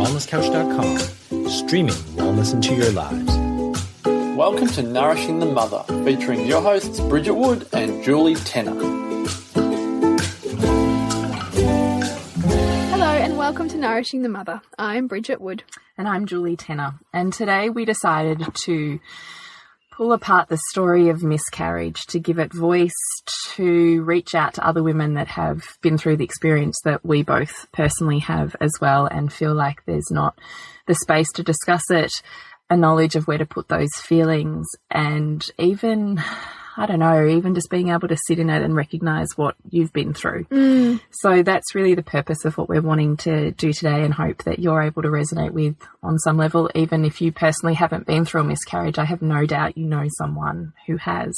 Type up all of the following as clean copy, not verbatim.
wellnesscouch.com, streaming wellness into your lives. Welcome to Nourishing the Mother, featuring your hosts Bridget Wood and Julie Tenner. Hello and welcome to Nourishing the Mother. I'm Bridget Wood. And I'm Julie Tenner. And today we decided to pull apart the story of miscarriage, to give it voice, to reach out to other women that have been through the experience that we both personally have as well, and feel like there's not the space to discuss it, a knowledge of where to put those feelings, and even, I don't know, even just being able to sit in it and recognise what you've been through. So that's really the purpose of what we're wanting to do today, and hope that you're able to resonate with on some level. Even if you personally haven't been through a miscarriage, I have no doubt you know someone who has.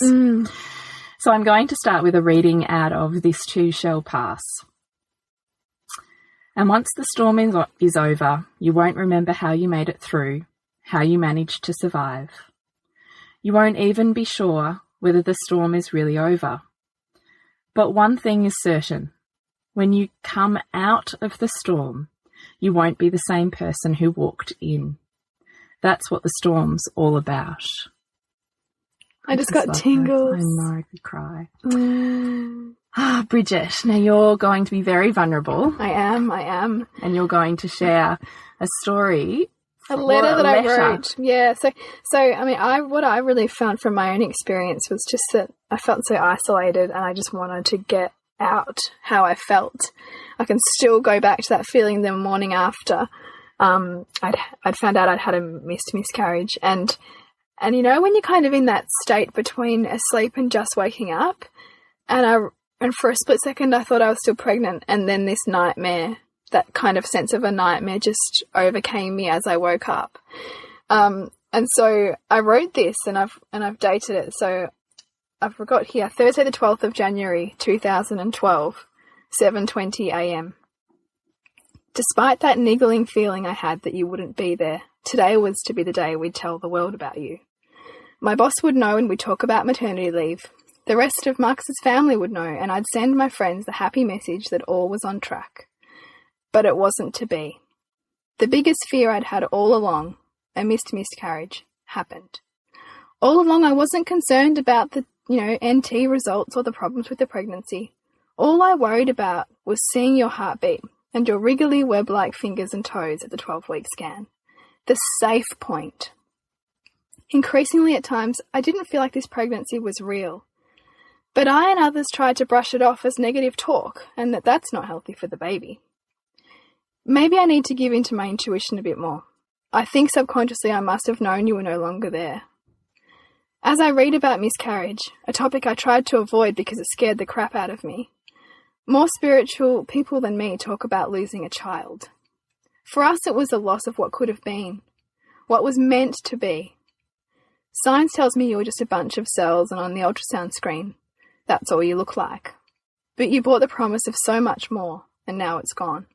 So I'm going to start with a reading out of This Too Shall Pass. And once the storm is over, you won't remember how you made it through, how you managed to survive. You won't even be sure whether the storm is really over. But one thing is certain. When you come out of the storm, you won't be the same person who walked in. That's what the storm's all about. I just got tingles. I know, I could cry. Bridget, now you're going to be very vulnerable. I am. And you're going to share a story. A letter that I wrote. Yeah. So I mean, what I really found from my own experience was just that I felt so isolated, and I just wanted to get out how I felt. I can still go back to that feeling the morning after I'd found out I'd had a miscarriage, and you know, when you're kind of in that state between asleep and just waking up, and for a split second I thought I was still pregnant, and then this nightmare, that kind of sense of a nightmare, just overcame me as I woke up. And so I wrote this, and I've dated it. So I've got here Thursday the 12th of January 2012, 7:20 a.m. Despite that niggling feeling I had that you wouldn't be there, today was to be the day we'd tell the world about you. My boss would know, and we'd talk about maternity leave. The rest of Marcus's family would know, and I'd send my friends the happy message that all was on track. But it wasn't to be. The biggest fear I'd had all along, a miscarriage, happened. All along I wasn't concerned about the, NT results or the problems with the pregnancy. All I worried about was seeing your heartbeat and your wriggly web-like fingers and toes at the 12-week scan. The safe point. Increasingly at times, I didn't feel like this pregnancy was real. But I and others tried to brush it off as negative talk, and that's not healthy for the baby. Maybe I need to give in to my intuition a bit more. I think subconsciously I must have known you were no longer there. As I read about miscarriage, a topic I tried to avoid because it scared the crap out of me, more spiritual people than me talk about losing a child. For us, it was the loss of what could have been, what was meant to be. Science tells me you're just a bunch of cells, and on the ultrasound screen, that's all you look like. But you brought the promise of so much more, and now it's gone.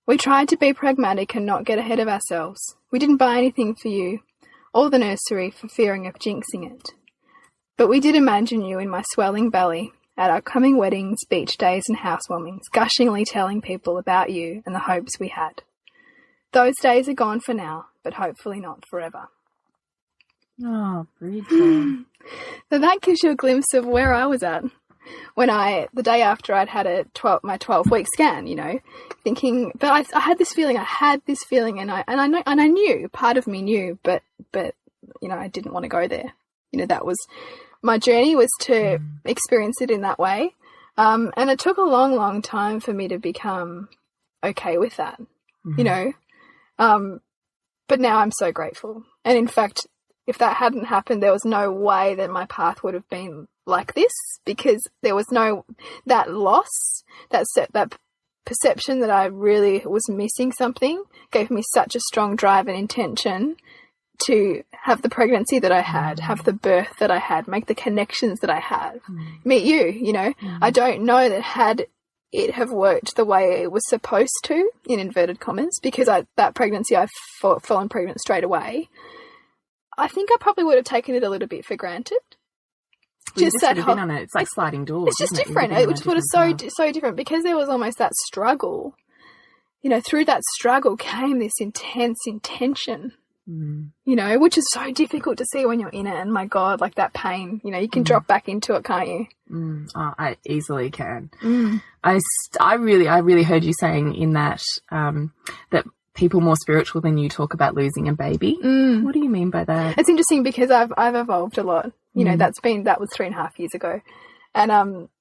We tried to be pragmatic and not get ahead of ourselves. We didn't buy anything for you, or the nursery, for fearing of jinxing it. But we did imagine you in my swelling belly, at our coming weddings, beach days and housewarmings, gushingly telling people about you and the hopes we had. Those days are gone for now, but hopefully not forever. Oh, Bridget. So that gives you a glimpse of where I was at when the day after I'd had my 12-week scan, thinking, but I had this feeling, and I knew, part of me knew, but I didn't want to go there. That was, my journey was to experience it in that way. And it took a long, long time for me to become okay with that, but now I'm so grateful. And in fact, if that hadn't happened, there was no way that my path would have been like this, because there was that loss, that perception that I really was missing something gave me such a strong drive and intention to have the pregnancy that I had, have the birth that I had, make the connections that I had, meet you, I don't know that had it have worked the way it was supposed to, in inverted commas, because that pregnancy I've fallen pregnant straight away. I think I probably would have taken it a little bit for granted. Well, just that been on it. It's like sliding doors. It's just different. It was so different because there was almost that struggle. you know, through that struggle came this intense intention, you know, which is so difficult to see when you're in it. And my God, like that pain, you know, you can drop back into it, can't you? Oh, I easily can. I really heard you saying in that, that people more spiritual than you talk about losing a baby. What do you mean by that? It's interesting because I've evolved a lot. You know, that was 3.5 years ago. And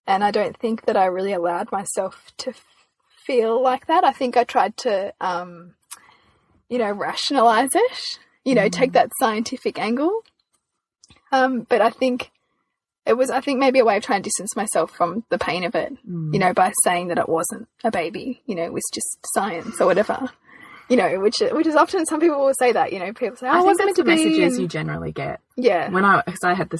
I don't think that I really allowed myself to feel like that. I think I tried to, you know, rationalize it, you know, take that scientific angle. But I think maybe a way of trying to distance myself from the pain of it, you know, by saying that it wasn't a baby, you know, it was just science or whatever. You know, which is often, some people will say that, you know, people say, oh, I think that's the meant to be, messages you generally get. Yeah. Because I had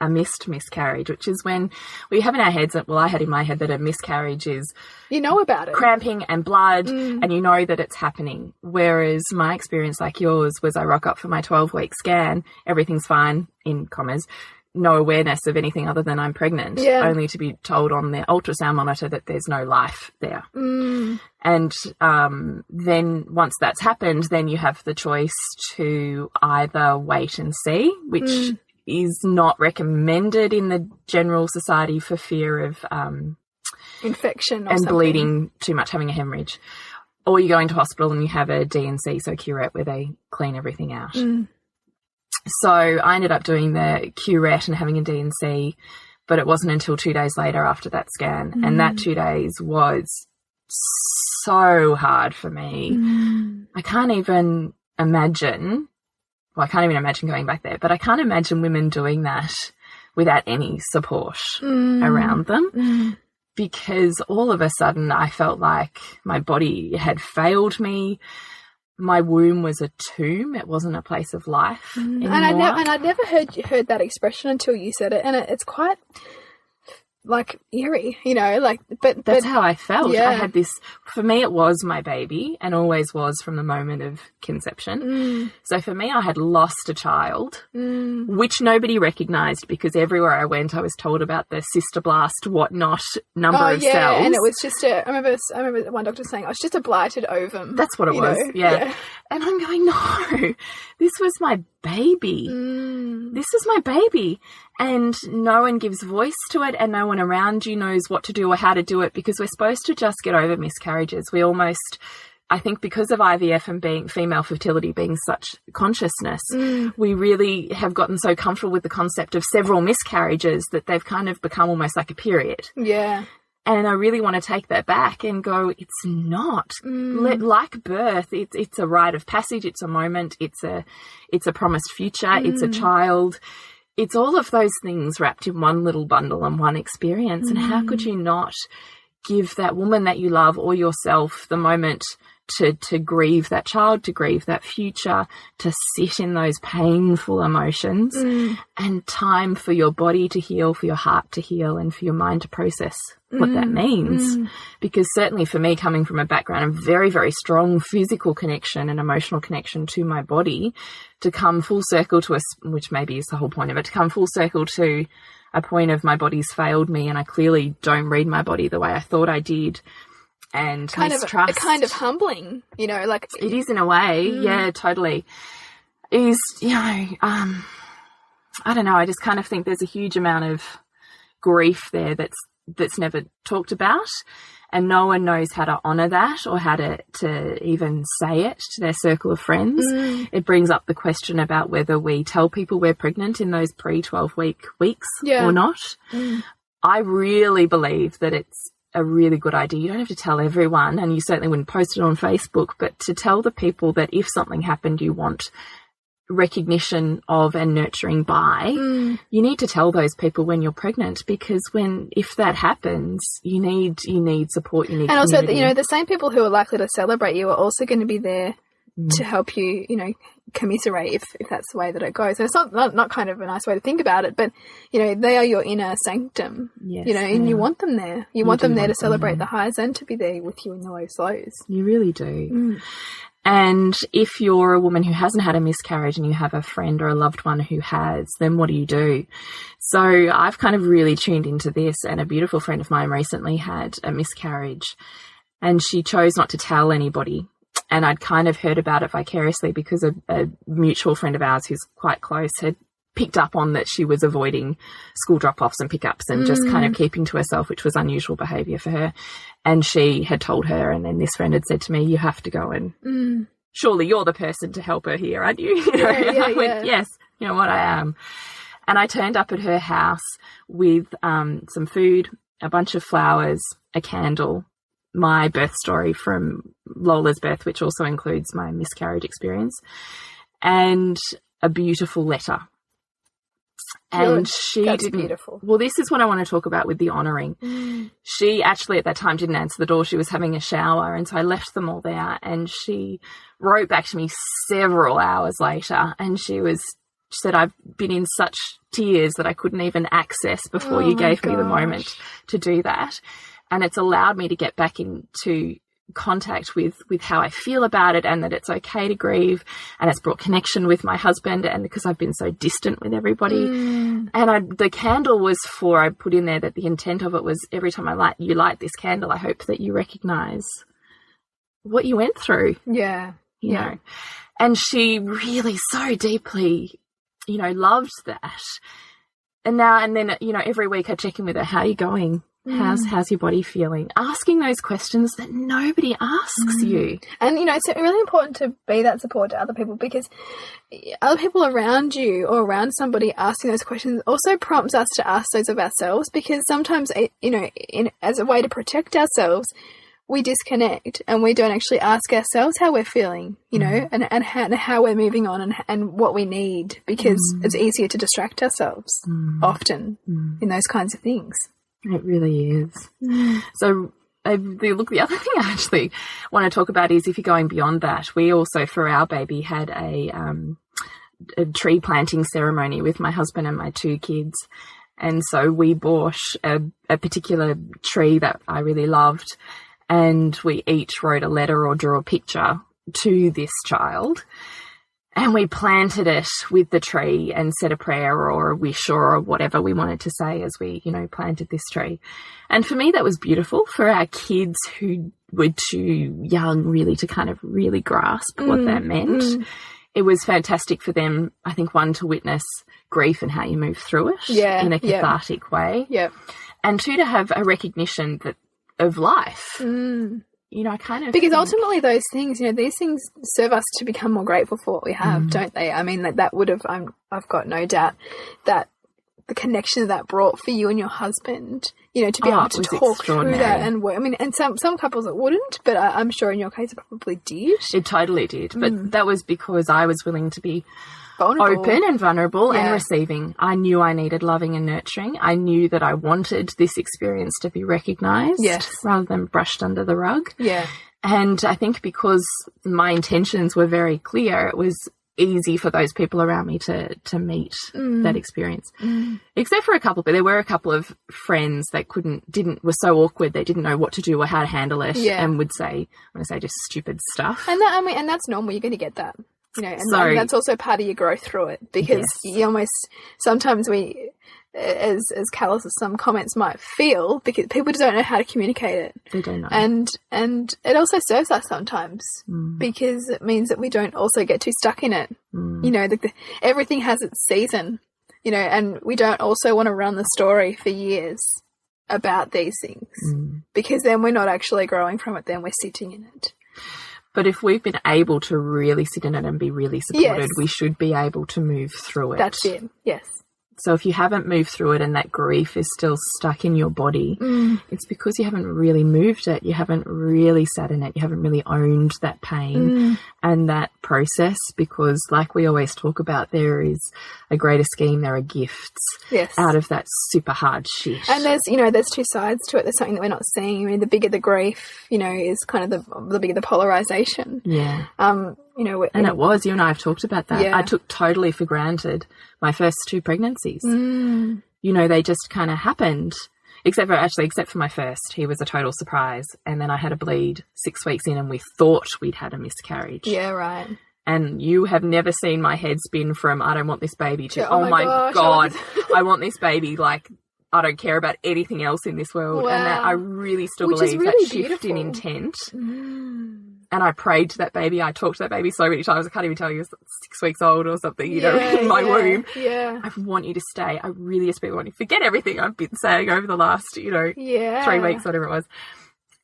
a missed miscarriage, which is when we have in our heads, well, I had in my head that a miscarriage is, you know, about it, cramping and blood, and you know that it's happening. Whereas my experience, like yours, was I rock up for my 12-week scan, everything's fine, in commas, no awareness of anything other than I'm pregnant, only to be told on the ultrasound monitor that there's no life there. And then once that's happened, then you have the choice to either wait and see, which is not recommended in the general society for fear of infection or and something. bleeding too much, having a hemorrhage, or you go into hospital and you have a D&C, so curette, where they clean everything out. So I ended up doing the curette and having a D&C, but it wasn't until 2 days later after that scan. And that 2 days was so hard for me. I can't even imagine going back there, but I can't imagine women doing that without any support around them, because all of a sudden I felt like my body had failed me. My womb was a tomb. It wasn't a place of life anymore. And I'd never heard that expression until you said it. And it's quite, like, eerie, you know, like, but that's how I felt. Yeah. I had this, for me, it was my baby and always was from the moment of conception. So for me, I had lost a child, which nobody recognized, because everywhere I went, I was told about the cystoblast, whatnot, number of cells. And it was just I remember one doctor saying, oh, it's just a blighted ovum. That's what it was. Yeah. And I'm going, no, this was my baby. This is my baby. And no one gives voice to it, and no one around you knows what to do or how to do it, because we're supposed to just get over miscarriages. We almost, I think because of IVF and being female fertility being such consciousness, we really have gotten so comfortable with the concept of several miscarriages that they've kind of become almost like a period. Yeah. And I really want to take that back and go, it's not. Like birth, it's a rite of passage, it's a moment, it's a promised future, it's a child. It's all of those things wrapped in one little bundle and one experience. And how could you not give that woman that you love or yourself the moment to grieve that child, to grieve that future, to sit in those painful emotions, and time for your body to heal, for your heart to heal, and for your mind to process what that means. Because certainly for me, coming from a background of very, very strong physical connection and emotional connection to my body, to come full circle to which maybe is the whole point of it, to come full circle to a point of my body's failed me and I clearly don't read my body the way I thought I did. And mistrust. Kind of humbling, you know, like it is in a way. Yeah, totally. Is, you know, I don't know. I just kind of think there's a huge amount of grief there that's never talked about, and no one knows how to honour that or how to even say it to their circle of friends. It brings up the question about whether we tell people we're pregnant in those pre-12-week weeks or not. I really believe that it's a really good idea. You don't have to tell everyone, and you certainly wouldn't post it on Facebook, but to tell the people that if something happened you want recognition of and nurturing by, you need to tell those people when you're pregnant, because if that happens, you need support, you need and community. also, you know, the same people who are likely to celebrate you are also going to be there to help you, you know, commiserate if that's the way that it goes. So it's not kind of a nice way to think about it, but, you know, they are your inner sanctum, you know, and you want them there. You want them there to celebrate the highs and to be there with you in the lows. You really do. And if you're a woman who hasn't had a miscarriage and you have a friend or a loved one who has, then what do you do? So I've kind of really tuned into this, and a beautiful friend of mine recently had a miscarriage. And she chose not to tell anybody. And I'd kind of heard about it vicariously because a mutual friend of ours who's quite close had picked up on that she was avoiding school drop-offs and pickups and just kind of keeping to herself, which was unusual behaviour for her. And she had told her, and then this friend had said to me, you have to go and surely you're the person to help her here, aren't you? And I went, yes, you know what, I am. And I turned up at her house with some food, a bunch of flowers, a candle, my birth story from Lola's birth, which also includes my miscarriage experience, and a beautiful letter. And That's beautiful. Well, this is what I want to talk about with the honouring. She actually at that time didn't answer the door. She was having a shower, and so I left them all there, and she wrote back to me several hours later, and she said, I've been in such tears that I couldn't even access before you gave me the moment to do that. And it's allowed me to get back into contact with how I feel about it, and that it's okay to grieve, and it's brought connection with my husband, and because I've been so distant with everybody. And the candle was I put in there that the intent of it was every time you light this candle, I hope that you recognize what you went through. Yeah. You know, and she really so deeply, you know, loved that. And then, you know, every week I check in with her, how are you going? How's your body feeling? Asking those questions that nobody asks you. And, you know, it's really important to be that support to other people, because other people around you or around somebody asking those questions also prompts us to ask those of ourselves, because sometimes, you know, as a way to protect ourselves, we disconnect and we don't actually ask ourselves how we're feeling, you know, and how we're moving on and what we need, because it's easier to distract ourselves often in those kinds of things. It really is. So the other thing I actually want to talk about is if you're going beyond that, we also, for our baby, had a tree planting ceremony with my husband and my 2 kids. And so we bought a particular tree that I really loved, and we each wrote a letter or drew a picture to this child. And we planted it with the tree and said a prayer or a wish or whatever we wanted to say as we, you know, planted this tree. And for me, that was beautiful. For our kids who were too young really to kind of really grasp what that meant, it was fantastic for them, I think, one, to witness grief and how you move through it in a cathartic way. And 2, to have a recognition of life. You know, I kind of because ultimately those things, you know, these things serve us to become more grateful for what we have, don't they? I mean, that would have, I've got no doubt that the connection that brought for you and your husband, you know, to be able to talk through that and work. I mean, and some couples it wouldn't, but I'm sure in your case it probably did. It totally did, but that was because I was willing to be vulnerable. Open and vulnerable and receiving. I knew I needed loving and nurturing. I knew that I wanted this experience to be recognised rather than brushed under the rug. And I think because my intentions were very clear, it was easy for those people around me to meet that experience. Except for a couple, but there were a couple of friends that were so awkward they didn't know what to do or how to handle it and would say, I'm going to say just stupid stuff. And that, and that's normal. You're going to get that. You know, and that's also part of your growth through it, because you almost, sometimes we, as callous as some comments might feel, because people just don't know how to communicate it. They don't know. And it also serves us sometimes, because it means that we don't also get too stuck in it. You know, everything has its season, you know, and we don't also want to run the story for years about these things, because then we're not actually growing from it, then we're sitting in it. But if we've been able to really sit in it and be really supported, we should be able to move through it. That's it, yes. So if you haven't moved through it and that grief is still stuck in your body, it's because you haven't really moved it. You haven't really sat in it. You haven't really owned that pain and that process, because like we always talk about, there is a greater scheme. There are gifts out of that super hard shit. And there's, you know, there's 2 sides to it. There's something that we're not seeing. I mean, the bigger the grief, you know, is kind of the bigger the polarization. You know, and it was, you and I have talked about that. I took totally for granted my first 2 pregnancies. You know, they just kind of happened, except for my first. He was a total surprise. And then I had a bleed 6 weeks in and we thought we'd had a miscarriage. Yeah, right. And you have never seen my head spin from, I don't want this baby, to, oh my God, I want this baby. Like, I don't care about anything else in this world. Wow. And that I really still Which is believe really that shift in beautiful. intent. And I prayed to that baby. I talked to that baby so many times. I can't even tell you, it was 6 weeks old or something, you know, in my womb. Yeah. I want you to stay. I really desperately want you to forget everything I've been saying over the last, 3 weeks, whatever it was.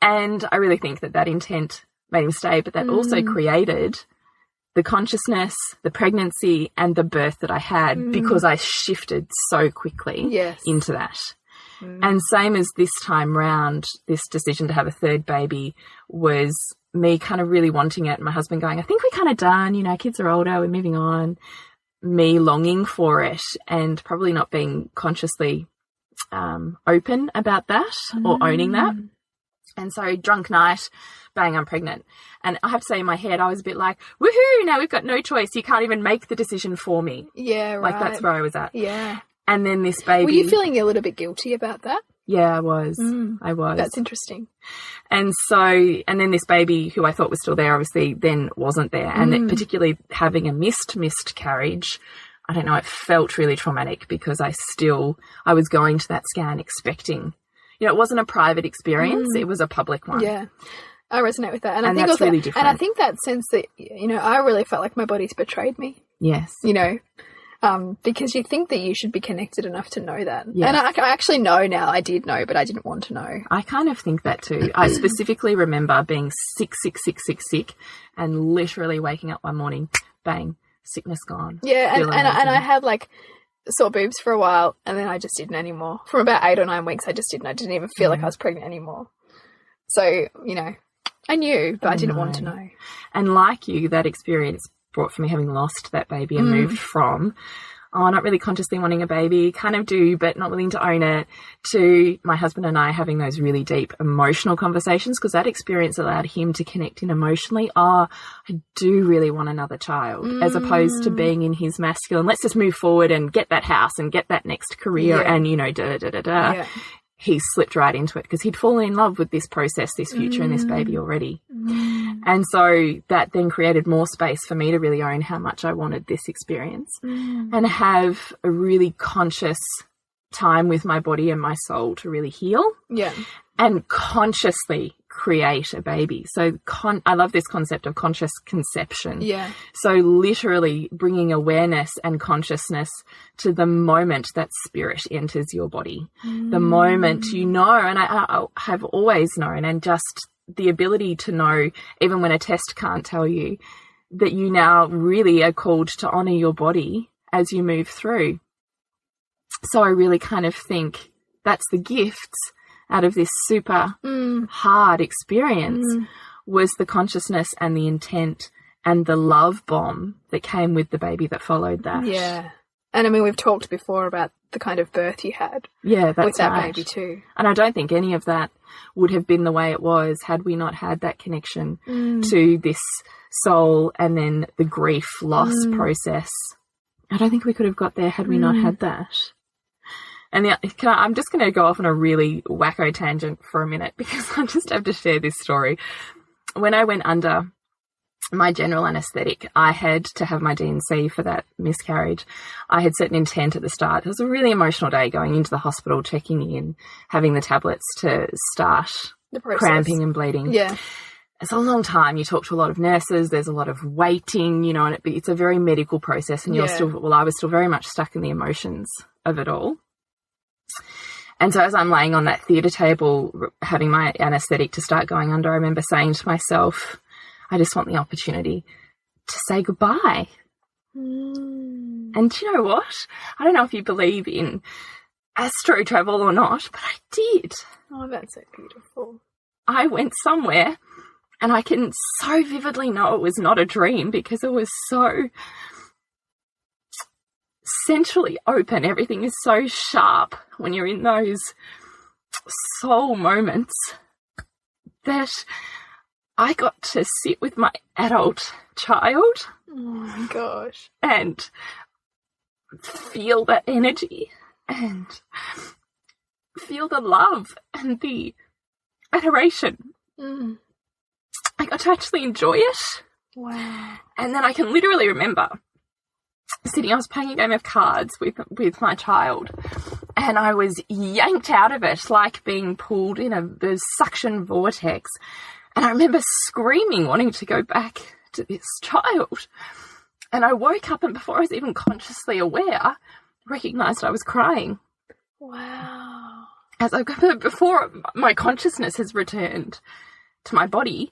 And I really think that intent made him stay, but that also created the consciousness, the pregnancy, and the birth that I had because I shifted so quickly into that. And same as this time round, this decision to have a third baby was me kind of really wanting it. My husband going, I think we're kind of done. You know, kids are older. We're moving on. Me longing for it and probably not being consciously open about that or owning that. And so drunk night, bang, I'm pregnant. And I have to say in my head, I was a bit like, woohoo, now we've got no choice. You can't even make the decision for me. Yeah, right. Like that's where I was at. Yeah. And then this baby. Were you feeling a little bit guilty about that? Yeah, I was. I was. That's interesting. And so, and then this baby who I thought was still there, obviously then wasn't there. And it, particularly having a miscarriage, I don't know, it felt really traumatic because I was going to that scan expecting, you know, it wasn't a private experience. It was a public one. Yeah. I resonate with that. And I think that's also, really different. and I think that sense that, you know, I really felt like my body's betrayed me. Yes. You know, because you think that you should be connected enough to know that. Yes. And I actually know now. I did know, but I didn't want to know. I kind of think that too. I specifically remember being sick, and literally waking up one morning, bang, sickness gone. Yeah, and I had like sore boobs for a while, and then I just didn't anymore. From about 8 or 9 weeks, I just didn't. I didn't even feel like I was pregnant anymore. So, you know, I knew, but I didn't want to know. And like you, that experience brought for me having lost that baby and moved from, not really consciously wanting a baby, kind of do, but not willing to own it, to my husband and I having those really deep emotional conversations, because that experience allowed him to connect in emotionally. I do really want another child, as opposed to being in his masculine, let's just move forward and get that house and get that next career and, you know, Yeah. He slipped right into it because he'd fallen in love with this process, this future and this baby already. And so that then created more space for me to really own how much I wanted this experience and have a really conscious time with my body and my soul to really heal and consciously create a baby. So I love this concept of conscious conception. Yeah. So literally bringing awareness and consciousness to the moment that spirit enters your body. The moment you know, and I have always known, and just the ability to know, even when a test can't tell you, that you now really are called to honour your body as you move through. So I really kind of think that's the gifts out of this super hard experience was the consciousness and the intent and the love bomb that came with the baby that followed that. Yeah. And I mean, we've talked before about the kind of birth you had with that baby too. And I don't think any of that would have been the way it was had we not had that connection to this soul and then the grief loss process. I don't think we could have got there had we not had that. And I'm just going to go off on a really wacko tangent for a minute because I just have to share this story. When I went under my general anaesthetic, I had to have my D&C for that miscarriage. I had set an intent at the start. It was a really emotional day going into the hospital, checking in, having the tablets to start the process. Cramping and bleeding. Yeah. It's a long time. You talk to a lot of nurses. There's a lot of waiting, you know, and it's a very medical process. And I was still very much stuck in the emotions of it all. And so as I'm laying on that theatre table, having my anaesthetic to start going under, I remember saying to myself, I just want the opportunity to say goodbye. And do you know what? I don't know if you believe in astro travel or not, but I did. Oh, that's so beautiful. I went somewhere and I can so vividly know it was not a dream because it was so centrally open. Everything is so sharp when you're in those soul moments that I got to sit with my adult child. Oh my gosh. And feel that energy and feel the love and the adoration. I got to actually enjoy it. Wow. And then I can literally remember I was playing a game of cards with my child, and I was yanked out of it like being pulled in a suction vortex. And I remember screaming, wanting to go back to this child. And I woke up, and before I was even consciously aware, recognised I was crying. Wow. Before my consciousness has returned to my body,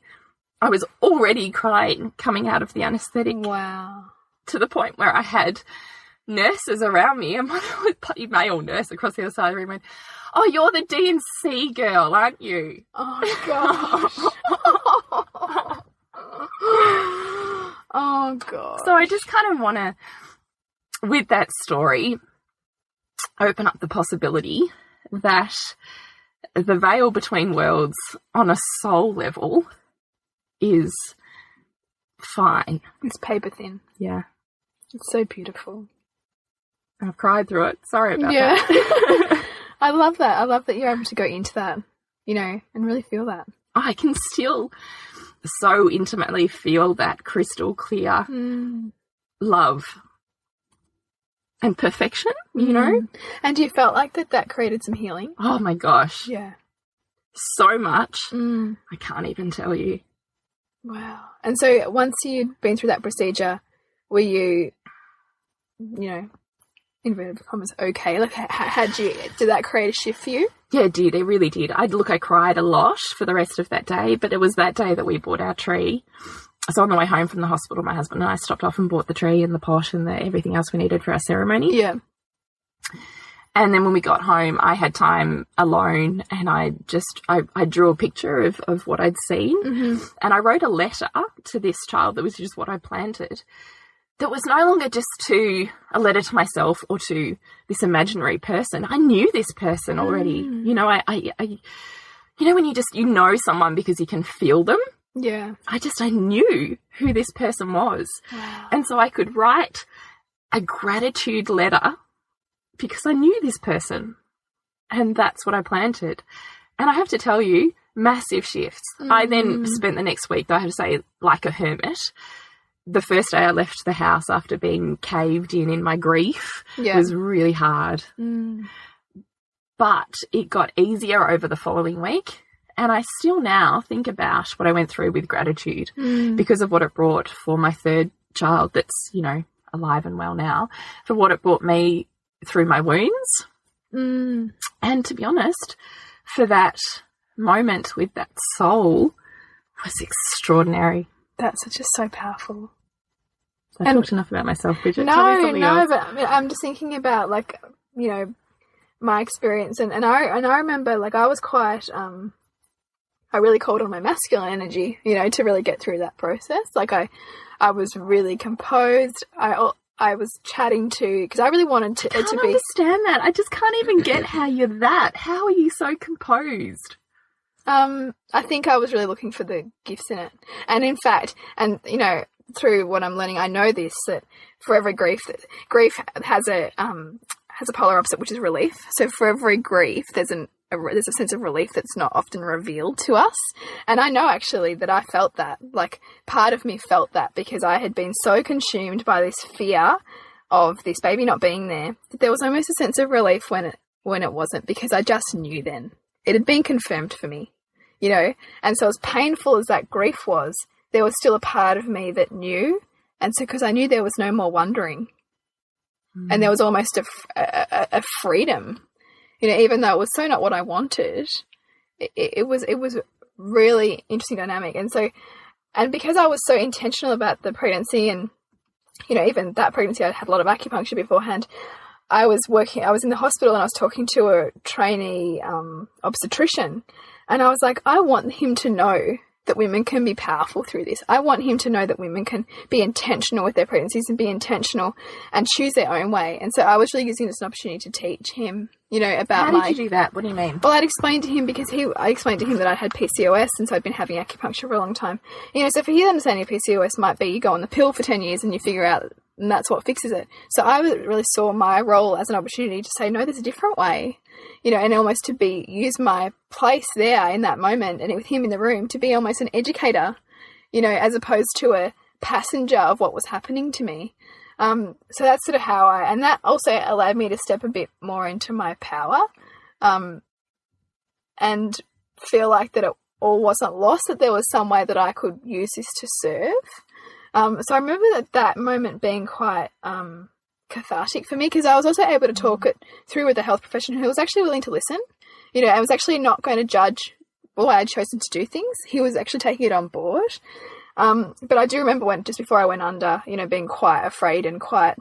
I was already crying coming out of the anaesthetic. Wow. To the point where I had nurses around me, and one bloody male nurse across the other side of the room went, "Oh, you're the D&C girl, aren't you?" Oh, gosh. Oh, God. So I just kind of want to, with that story, open up the possibility that the veil between worlds on a soul level is fine. It's paper thin. Yeah. It's so beautiful. I've cried through it. Sorry about that. I love that. I love that you're able to go into that, you know, and really feel that. I can still so intimately feel that crystal clear love and perfection, you know? And you felt like that created some healing? Oh, my gosh. Yeah. So much. I can't even tell you. Wow. And so once you'd been through that procedure, were you, you know, inverted commas, okay? Like, did that create a shift for you? Yeah, it did. It really did. I cried a lot for the rest of that day, but it was that day that we bought our tree. So on the way home from the hospital, my husband and I stopped off and bought the tree and the pot and everything else we needed for our ceremony. Yeah. And then when we got home, I had time alone, and I drew a picture of what I'd seen. And I wrote a letter to this child that was just what I planted. That was no longer just a letter to myself or to this imaginary person. I knew this person already. You know, you know when you know someone because you can feel them? Yeah. I knew who this person was. Wow. And so I could write a gratitude letter because I knew this person. And that's what I planted. And I have to tell you, massive shifts. I then spent the next week, I have to say, like a hermit. The first day I left the house after being caved in my grief was really hard. But it got easier over the following week. And I still now think about what I went through with gratitude because of what it brought for my third child that's, you know, alive and well now, for what it brought me through my wounds. And to be honest, for that moment with that soul was extraordinary. That's just so powerful. I talked enough about myself, Bridget. No, but I mean, I'm just thinking about, like, you know, my experience, and I remember, like, I was quite I really called on my masculine energy, you know, to really get through that process. Like, I was really composed. I was chatting to, because I really wanted it to be. I can't understand that. I just can't even get how you're that. How are you so composed? I think I was really looking for the gifts in it. And in fact, and you know, through what I'm learning, I know this, that for every grief has a polar opposite, which is relief. So for every grief, there's a sense of relief that's not often revealed to us. And I know actually that I felt that, like, part of me felt that because I had been so consumed by this fear of this baby not being there, that there was almost a sense of relief when it wasn't, because I just knew then. It had been confirmed for me, you know? And so as painful as that grief was, there was still a part of me that knew. And so because I knew, there was no more wondering. And there was almost a freedom, you know, even though it was so not what I wanted. It was really interesting dynamic. And so, and because I was so intentional about the pregnancy, and, you know, even that pregnancy, I had a lot of acupuncture beforehand. I was in the hospital and I was talking to a trainee obstetrician, and I was like, I want him to know that women can be powerful through this. I want him to know that women can be intentional with their pregnancies and be intentional and choose their own way. And so I was really using this as an opportunity to teach him, you know, about How did you do that? What do you mean? Well, I'd explained to him, because I explained to him that I had PCOS, and so I'd been having acupuncture for a long time. You know, so for his understanding of PCOS might be you go on the pill for 10 years and you figure out, and that's what fixes it. So I really saw my role as an opportunity to say, no, there's a different way, you know, and almost to use my place there in that moment, and with him in the room, to be almost an educator, you know, as opposed to a passenger of what was happening to me. So that's sort of how and that also allowed me to step a bit more into my power, and feel like that it all wasn't lost, that there was some way that I could use this to serve. So I remember that moment being quite cathartic for me, because I was also able to talk it through with a health professional who was actually willing to listen. You know, I was actually not going to judge the way I'd chosen to do things. He was actually taking it on board. But I do remember just before I went under, you know, being quite afraid and quite,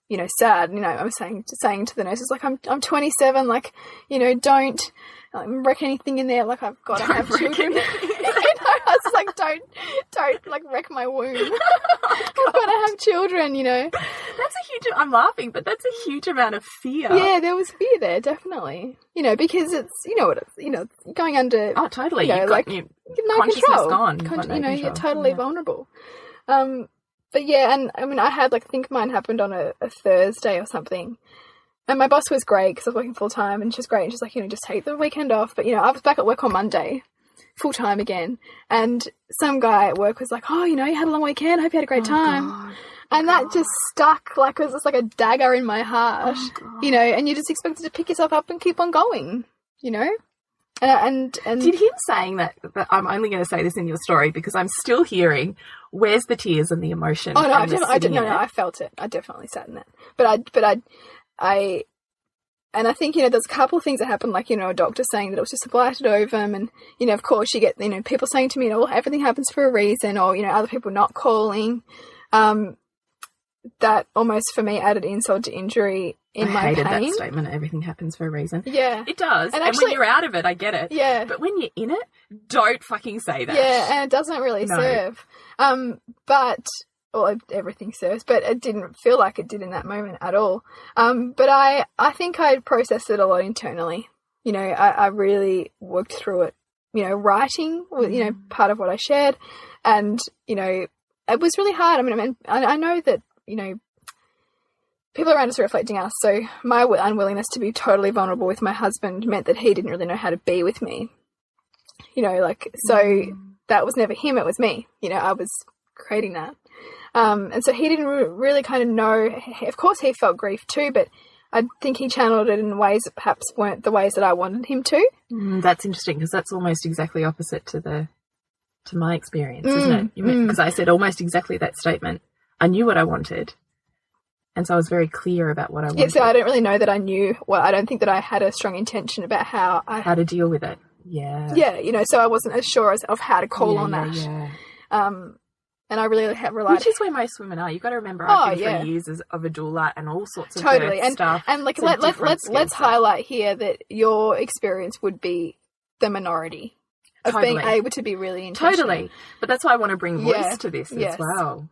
you know, sad. You know, I was saying to the nurses, like, I'm 27, like, you know, don't wreck anything in there. Like, I've got to have children. You know, I was just like, don't like wreck my womb. I've got to have children, you know. That's a huge, I'm laughing, but that's a huge amount of fear. Yeah, there was fear there, definitely. You know, because it's, you know what it's, you know, going under. Oh, totally. You know, like, your no consciousness control. gone. You know, you're totally vulnerable. But yeah, and I mean, I had, like, I think mine happened on a Thursday or something. And my boss was great because I was working full time, and she's great. And she's like, you know, just take the weekend off. But, you know, I was back at work on Monday, full time again. And some guy at work was like, oh, you know, you had a long weekend. I hope you had a great time. God. And that just stuck, like, it was just like a dagger in my heart, you know, and you just expected to pick yourself up and keep on going, you know? And did him saying that, but I'm only going to say this in your story because I'm still hearing, where's the tears and the emotion? Oh, no, I felt it. I definitely sat in that. But I think, you know, there's a couple of things that happened, like, you know, a doctor saying that it was just a blighted ovum, and, you know, of course you get, you know, people saying to me, you know, well, everything happens for a reason, or, you know, other people not calling. That almost for me added insult to injury in my pain. I hated that statement, everything happens for a reason. Yeah. It does. And actually, when you're out of it, I get it. Yeah. But when you're in it, don't fucking say that. Yeah, and it doesn't really serve. But everything serves, but it didn't feel like it did in that moment at all. But I think I processed it a lot internally. You know, I really worked through it. You know, writing was, you know, part of what I shared, and, you know, it was really hard. I mean, I know that, you know, people around us are reflecting us, so my unwillingness to be totally vulnerable with my husband meant that he didn't really know how to be with me. You know, like, so that was never him, it was me. You know, I was creating that. And so he didn't really kind of know. Of course he felt grief too, but I think he channeled it in ways that perhaps weren't the ways that I wanted him to. That's interesting, because that's almost exactly opposite to my experience, isn't it? Because I said almost exactly that statement. I knew what I wanted, and so I was very clear about what I wanted. Yeah, so I don't really know that I knew. Well, I don't think that I had a strong intention about how to deal with it. Yeah. Yeah, you know, so I wasn't as sure of how to call on that. Yeah. And I really have relied. Which is where most women are. You've got to remember, I've been 3 years of a doula and all sorts of stuff. And like, let's highlight here that your experience would be the minority of being able to be really intentional. Totally. But that's why I want to bring voice to this as well.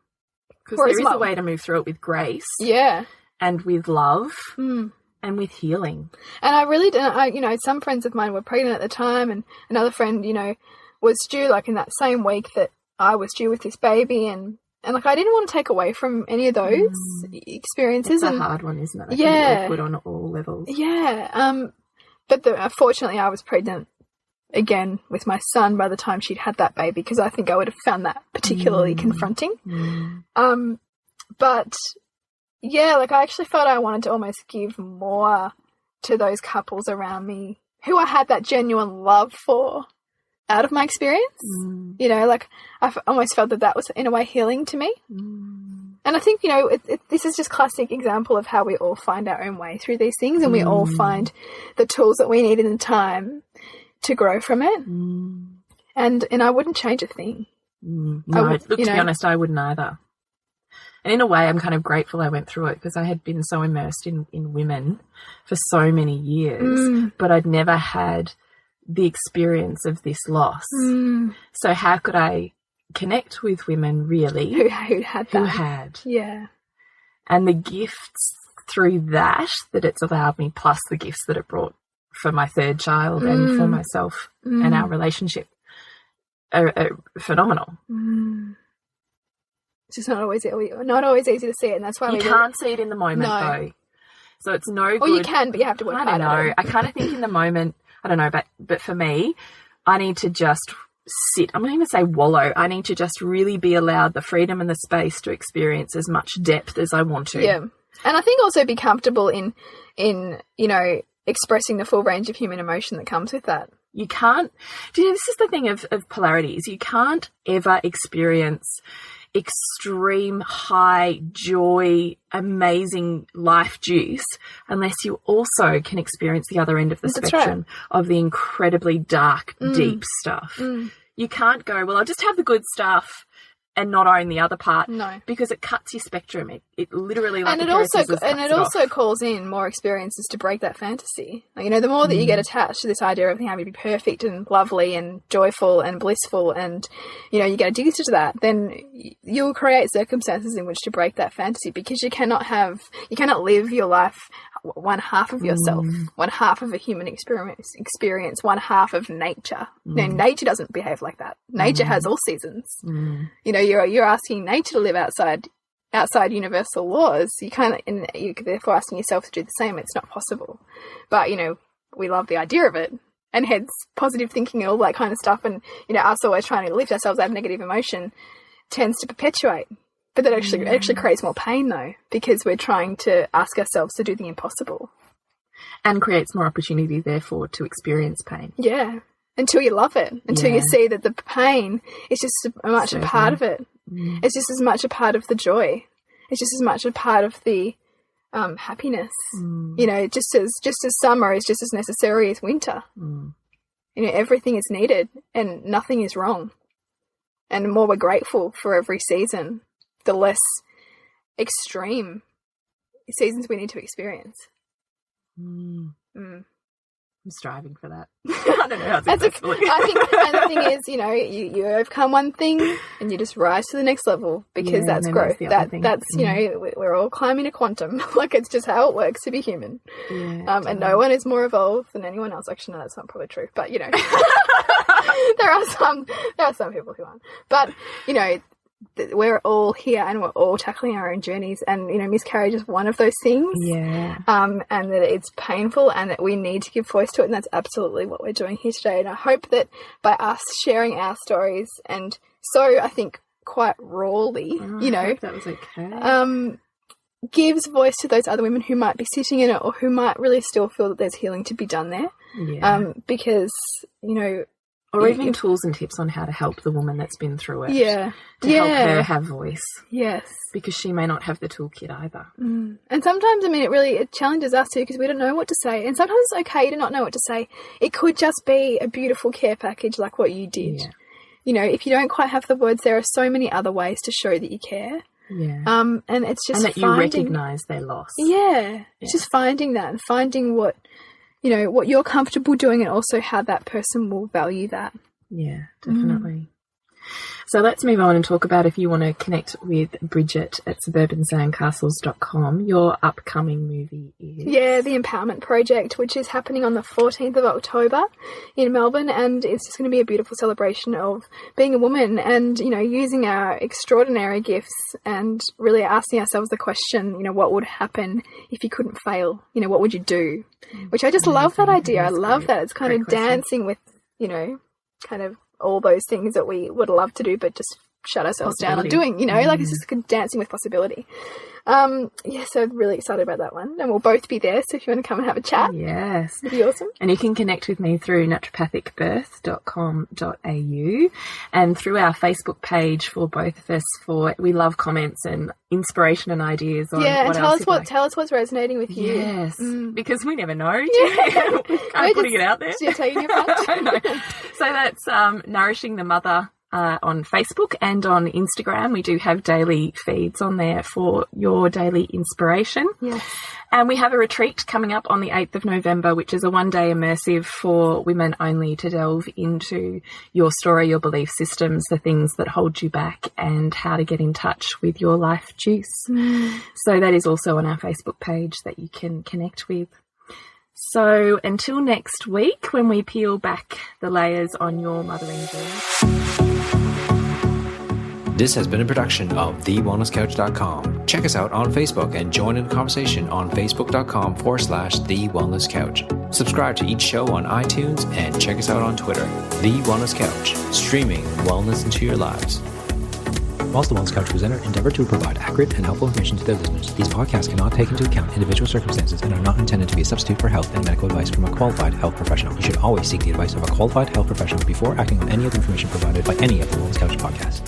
Because there is a way to move through it with grace. Yeah. And with love. And with healing. And I really didn't, you know, some friends of mine were pregnant at the time, and another friend, you know, was due, like, in that same week that I was due with this baby, and like, I didn't want to take away from any of those experiences. It's a hard one, isn't it? I think it's awkward on all levels. Yeah. But fortunately I was pregnant again with my son by the time she'd had that baby, because I think I would have found that particularly confronting. But yeah, like, I actually felt I wanted to almost give more to those couples around me who I had that genuine love for out of my experience. You know, like, I almost felt that was in a way healing to me. And I think, you know, this is just classic example of how we all find our own way through these things, and we all find the tools that we need in the time to grow from it. And I wouldn't change a thing. No, to be honest, I wouldn't either. And in a way, I'm kind of grateful I went through it, because I had been so immersed in women for so many years, but I'd never had the experience of this loss. So how could I connect with women really who had that? Who had. Yeah. And the gifts through that it's allowed me, plus the gifts that it brought for my third child and for myself and our relationship, are phenomenal. It's just not always easy to see it, and that's why you can't see it in the moment though. So it's no good. Or you can, but you have to work hard. I don't know. I kind of think in the moment, I don't know, but for me, I need to just sit. I'm not even going to say wallow. I need to just really be allowed the freedom and the space to experience as much depth as I want to. Yeah. And I think also be comfortable in you know, expressing the full range of human emotion that comes with that. You can't, this is the thing of polarities. You can't ever experience extreme high joy, amazing life juice unless you also can experience the other end of the spectrum of the incredibly dark, deep stuff. You can't go, well, I'll just have the good stuff and not own the other part. No. Because it cuts your spectrum. It literally, like, and it also calls in more experiences to break that fantasy. Like, you know, the more that you get attached to this idea of everything having to be perfect and lovely and joyful and blissful, and, you know, you get addicted to that, then you'll create circumstances in which to break that fantasy, because you cannot live your life one half of yourself, one half of a human experience, one half of nature. Now, nature doesn't behave like that. Nature has all seasons. You know, you're asking nature to live outside universal laws. You can't, and you're therefore asking yourself to do the same. It's not possible. But, you know, we love the idea of it, and hence positive thinking and all that kind of stuff. And, you know, us always trying to lift ourselves out of negative emotion tends to perpetuate. But that actually creates more pain, though, because we're trying to ask ourselves to do the impossible. And creates more opportunity, therefore, to experience pain. Yeah. Until you love it. Until you see that the pain is just as much a part of it. It's just as much a part of the joy. It's just as much a part of the happiness. You know, just as summer is just as necessary as winter. You know, everything is needed and nothing is wrong. And the more we're grateful for every season, the less extreme seasons we need to experience. I'm striving for that. I don't know how successfully. I think, and the thing is, you know, you overcome one thing and you just rise to the next level, because that's growth. That's you know, we're all climbing a quantum. Like, it's just how it works to be human. And no one is more evolved than anyone else. Actually, no, that's not probably true. But, you know, there are some people who aren't. But, you know, we're all here and we're all tackling our own journeys, and, you know, miscarriage is one of those things. And that it's painful and that we need to give voice to it, and that's absolutely what we're doing here today. And I hope that by us sharing our stories, and so I think quite rawly, you know, I hope that was okay. Gives voice to those other women who might be sitting in it, or who might really still feel that there's healing to be done there. Because, you know, or even tools and tips on how to help the woman that's been through it. To help her have voice. Because she may not have the toolkit either. And sometimes, I mean, it challenges us too, because we don't know what to say. And sometimes it's okay to not know what to say. It could just be a beautiful care package like what you did. You know, if you don't quite have the words, there are so many other ways to show that you care. And it's just, and that you recognise their loss. It's just finding that, and finding what, you know, what you're comfortable doing, and also how that person will value that. Yeah, definitely. So let's move on and talk about, if you want to connect with Bridget at suburbansandcastles.com, your upcoming movie is... Yeah, The Empowerment Project, which is happening on the 14th of October in Melbourne, and it's just going to be a beautiful celebration of being a woman and, you know, using our extraordinary gifts and really asking ourselves the question, you know, what would happen if you couldn't fail? You know, what would you do? Which I just love that idea. I love that. It's kind of dancing with, you know, kind of all those things that we would love to do but just shut ourselves down on doing, you know, like it's just dancing with possibility. So I'm really excited about that one, and we'll both be there, so if you want to come and have a chat, it'd be awesome. And you can connect with me through naturopathicbirth.com.au and through our Facebook page for both of us. We love comments and inspiration and ideas on and tell us what's resonating with you. Because we never know. We're kind of putting it out there. Taking your part. So that's Nourishing the Mother on Facebook, and on Instagram. We do have daily feeds on there for your daily inspiration. And we have a retreat coming up on the 8th of November, which is a one-day immersive for women only, to delve into your story, your belief systems, the things that hold you back, and how to get in touch with your life juice. So that is also on our Facebook page that you can connect with. So until next week, when we peel back the layers on your mothering journey. This has been a production of TheWellnessCouch.com. Check us out on Facebook and join in the conversation on Facebook.com/The Wellness Couch. Subscribe to each show on iTunes and check us out on Twitter. The Wellness Couch, streaming wellness into your lives. Whilst the Wellness Couch presenter endeavor to provide accurate and helpful information to their listeners, these podcasts cannot take into account individual circumstances and are not intended to be a substitute for health and medical advice from a qualified health professional. You should always seek the advice of a qualified health professional before acting on any of the information provided by any of the Wellness Couch podcasts.